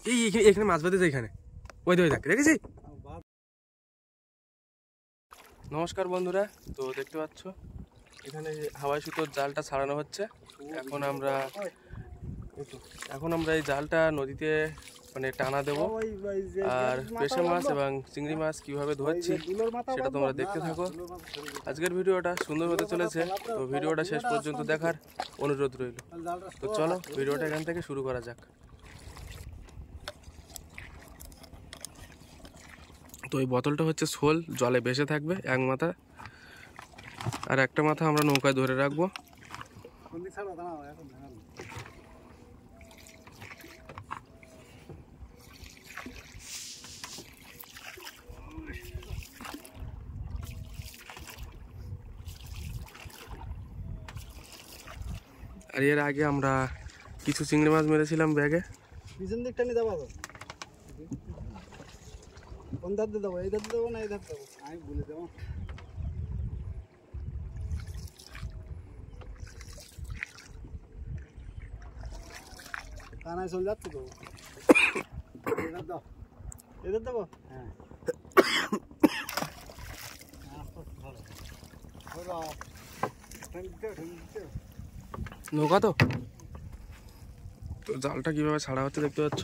এখানে মাছ বাঁধেছে এখানে, ওই দেখ দেখেছি। নমস্কার বন্ধুরা, তো দেখতে পাচ্ছ এখানে হাওয়াই সুতোর জালটা ছাড়ানো হচ্ছে। এখন আমরা এই জালটা নদীতে মানে টানা দেবো, আর পেশা মাছ এবং চিংড়ি মাছ কিভাবে ধরছি সেটা তোমরা দেখতে থাকো। আজকের ভিডিওটা সুন্দর হতে চলেছে, তো ভিডিওটা শেষ পর্যন্ত দেখার অনুরোধ রইল। তো চলো ভিডিওটা এখান থেকে শুরু করা যাক। তো এই বোতলটা হচ্ছে শোল, জলে ভেসে থাকবে এক মাথা, আর একটা মাথা আমরা নৌকায় ধরে রাখবো। আর এর আগে আমরা কিছু চিংড়ি মাছ মেরেছিলাম ব্যাগে। পিছন দিকটা নিয়ে যাবো, কোন ধার দিয়ে দেবো? এই ধার দেবো না এই ধার দেবো? আমি বলে দেবো। কানায় চলে যাচ্ছে তো, এধার দাও, এধার দেবো। হ্যাঁ নৌকা তো জালটা কিভাবে ছাড়া হচ্ছে দেখতে পাচ্ছ।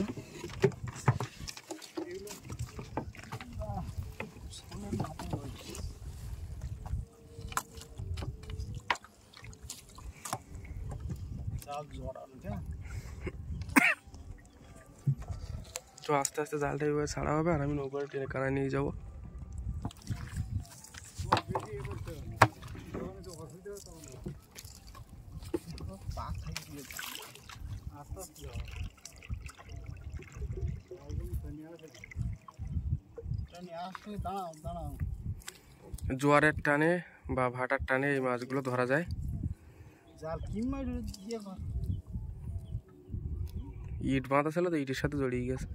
তো আস্তে আস্তে জালটা এইভাবে ছাড়া হবে, আর আমি নৌকাটা টেনে কানায় নিয়ে যাবো। জোয়ারের টানে বা ভাটার টানে এই মাছগুলো ধরা যায়। ইট বাঁধা ছিল তো, ইটের সাথে জড়িয়ে গেছে।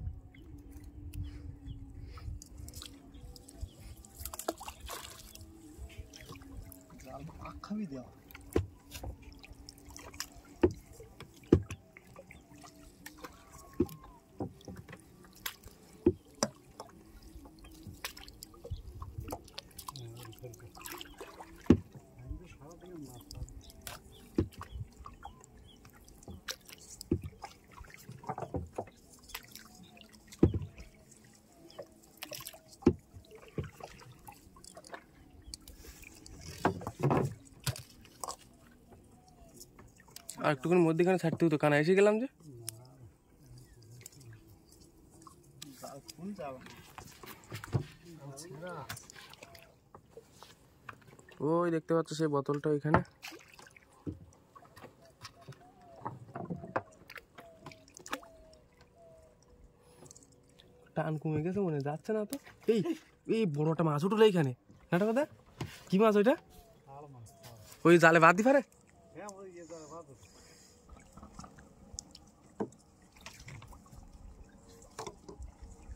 আর একটুখানি মধ্যেখানে ছাড়তে হতো, কানা এসে গেলাম যে। ওই দেখতে পাচ্ছ সেই বোতলটা ওইখানে। টান কমে গেছে মনে যাচ্ছে না তো। এই এই বড়টা মাছ উঠলো এইখানে, নাটা কথা কি মাছ ওইটা? ওই জালে বাদ দি পারে।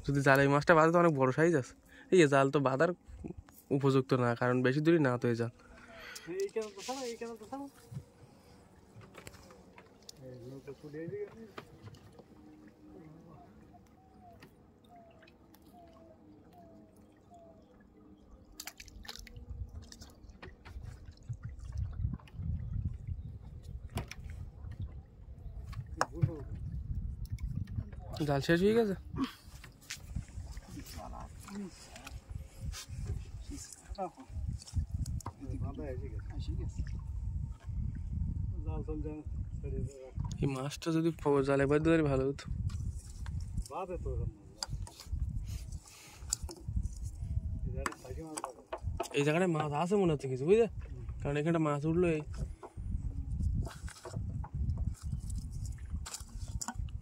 যদি জালে এই মাছটা বাঁধে তো অনেক বড় সাইজ আছে। এই জাল তো বাঁধার উপযুক্ত না, কারণ বেশি দূরই না তো এই জাল। জাল শেষ হয়ে গেছে। এই মাছটা যদি জালে বাঁধতে পারি ভালো হতো। এই জায়গাটায় মাছ আছে মনে হচ্ছে কিছু, বুঝলে, কারণ এখানটা মাছ উঠলো। এই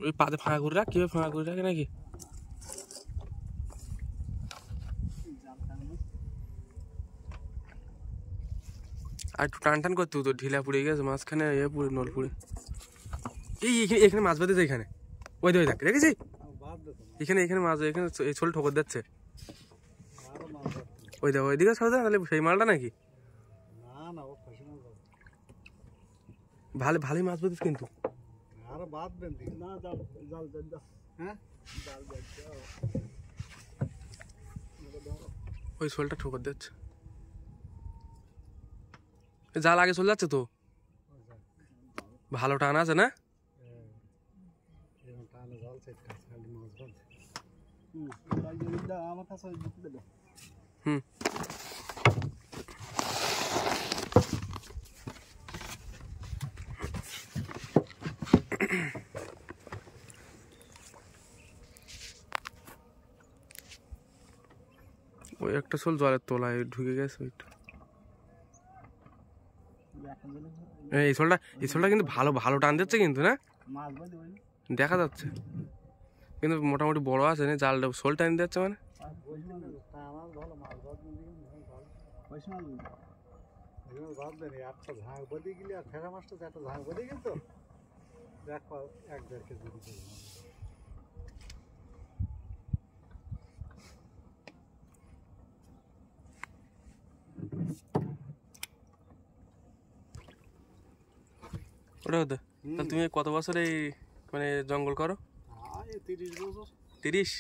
ওই পাতে ফাঁকা করে রাখ, কিভাবে ফাঁকা করে রাখে নাকি। আর একটু টান টান করতে হতো, ঢিলা পুড়ে গেছে মাঝখানে, পুড়ে নল পুড়ে। এখানে মাছ বাঁধেছে এখানে, ওই দেখ দেখেছি। এখানে মাছ, এখানে ছোল ঠোকর দিচ্ছে। ওই দেখো ওইদিকে সরদা, তাহলে সেই মালটা নাকি? ভালোই মাছ বাঁধিস কিন্তু। আরো বাঁধবেন দিকে না জাল জাল দাও হ্যাঁ জাল দাও ওই শোলটা ঠোকর দিচ্ছে, জাল আগে চলে যাচ্ছে তো, ভালো টান আছে না? টানে জাল সেট খালি মাছ বাঁধে আমার কাছে হুম ওই একটা শোল জলের তলায় ঢুকে গেছে ওইটা। এই শোলটা কিন্তু ভালো ভালো টান দিচ্ছে কিন্তু না, দেখা যাচ্ছে কিন্তু মোটামুটি বড় আছে না, জালটা শোল টান দিচ্ছে মানে। একটা ঝাঁক বদি গেলে আর ফেরা মাছটা একটা ঝাঁক বদি গেল তো এক 1-1.5 কেজি ওটা হতো। তাহলে তুমি কত বছর এই মানে জঙ্গল করো? 30 বছর। 30?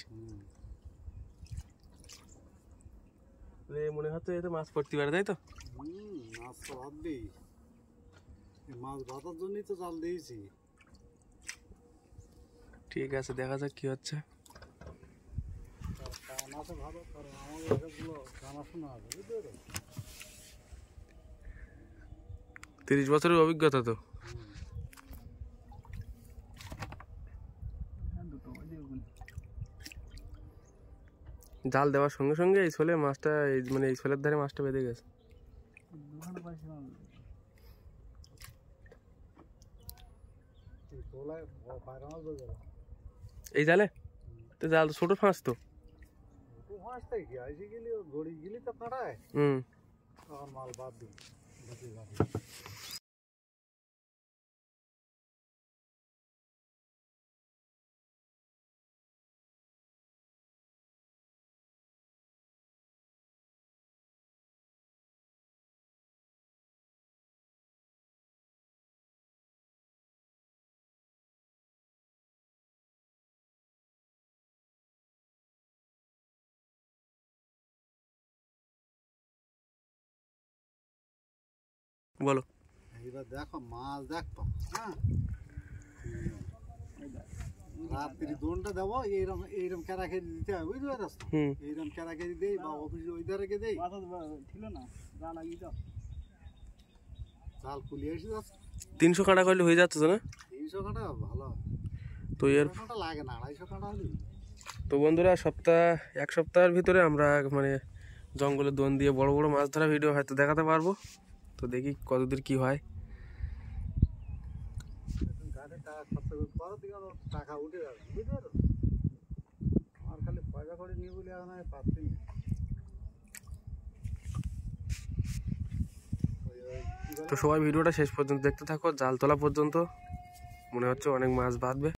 মনে হচ্ছে এতে মাছ পড়তে পারে, তাই তো? মাছ তো বাঁধবেই, মাছ বাঁধার জন্যই তো জাল দিয়েছি। ঠিক আছে, দেখা যাক কি হচ্ছে। মাছে ভালো, কারণ আমাদের এগুলো জানাশোনা আছে, বুঝতে পারো। 30 বছরের অভিজ্ঞতা তো। জাল দেওয়ার সঙ্গে সঙ্গে এই শোলে মাছটা মানে এই শোলের ধারে মাছটা বেঁধে গেছে। এই জালে তো জাল তো ছোট ফাঁস তো। মাল বাদ দিই। বলো, এইবার দেখো মাছ দেখো, হ্যাঁ রাত্রি দোনটা দেবো, এইরকম এইরকম ক্যারাকেরি দিতে হবে, বুঝতে পারছো? এইরকম ক্যারাকেরি দেই বা অফিসে ওই ধারে দেই, ছিল না জাল লাগিয়ে দাও, জাল খুলিয়ে এসে যাচ্ছে। 300 কাঁটা করলে হয়ে যাচ্ছে তো না? 300 কাঁটা ভালো তো এর কাঁটা লাগে না, 250 কাঁটা হলে। তো বন্ধুরা, এক সপ্তাহের ভিতরে আমরা মানে জঙ্গলে দোন দিয়ে বড় বড় মাছ ধরা ভিডিও হয়তো দেখাতে পারবো। তো দেখি কতদূর কি হয়। টাকা উঠে যাবে, বুঝতে পারো? আমার খালি পয়সা করে নিয়ে বলে এখন আমি পাচ্ছি না। তো সবাই ভিডিওটা শেষ পর্যন্ত দেখতে থাকো, জাল তোলা পর্যন্ত। মনে হচ্ছে অনেক মাছ বাঁধবে।